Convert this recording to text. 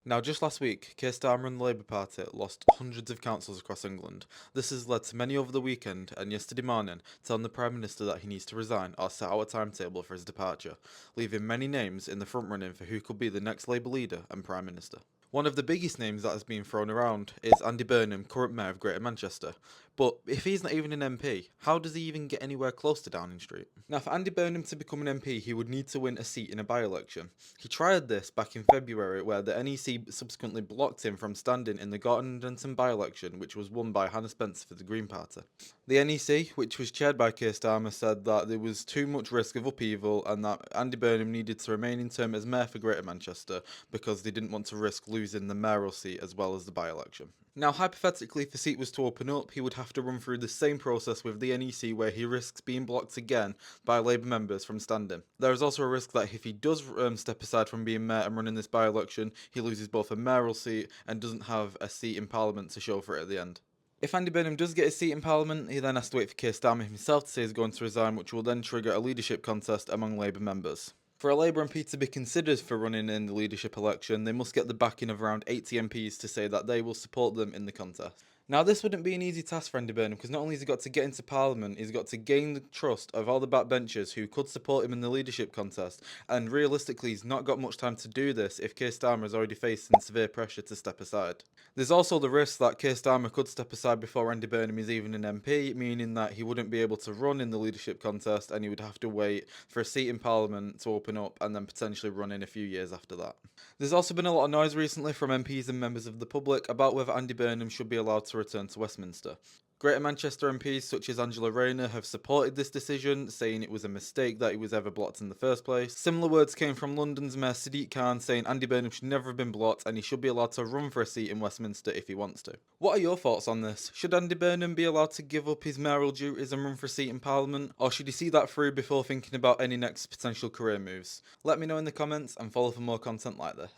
Now, just last week, Keir Starmer and the Labour Party lost hundreds of councils across England. This has led to many over the weekend and yesterday morning telling the Prime Minister that he needs to resign or set out a timetable for his departure, leaving many names in the front running for who could be the next Labour leader and Prime Minister. One of the biggest names that has been thrown around is Andy Burnham, current Mayor of Greater Manchester. But if he's not even an MP, how does he even get anywhere close to Downing Street? Now, for Andy Burnham to become an MP, he would need to win a seat in a by-election. He tried this back in February, where the NEC subsequently blocked him from standing in the Gorton and Denton by-election, which was won by Hannah Spencer for the Green Party. The NEC, which was chaired by Keir Starmer, said that there was too much risk of upheaval and that Andy Burnham needed to remain in term as Mayor for Greater Manchester because they didn't want to risk losing the mayoral seat as well as the by-election. Now, hypothetically, if the seat was to open up, he would have to run through the same process with the NEC where he risks being blocked again by Labour members from standing. There is also a risk that if he does step aside from being mayor and running this by-election, he loses both a mayoral seat and doesn't have a seat in Parliament to show for it at the end. If Andy Burnham does get a seat in Parliament, he then has to wait for Keir Starmer himself to say he's going to resign, which will then trigger a leadership contest among Labour members. For a Labour MP to be considered for running in the leadership election, they must get the backing of around 80 MPs to say that they will support them in the contest. Now, this wouldn't be an easy task for Andy Burnham because not only has he got to get into Parliament, he's got to gain the trust of all the backbenchers who could support him in the leadership contest, and realistically, he's not got much time to do this if Keir Starmer is already facing severe pressure to step aside. There's also the risk that Keir Starmer could step aside before Andy Burnham is even an MP, meaning that he wouldn't be able to run in the leadership contest and he would have to wait for a seat in Parliament to open up and then potentially run in a few years after that. There's also been a lot of noise recently from MPs and members of the public about whether Andy Burnham should be allowed to return to Westminster. Greater Manchester MPs such as Angela Rayner have supported this decision, saying it was a mistake that he was ever blocked in the first place. Similar words came from London's Mayor Sadiq Khan, saying Andy Burnham should never have been blocked and he should be allowed to run for a seat in Westminster if he wants to. What are your thoughts on this? Should Andy Burnham be allowed to give up his mayoral duties and run for a seat in Parliament, or should he see that through before thinking about any next potential career moves? Let me know in the comments and follow for more content like this.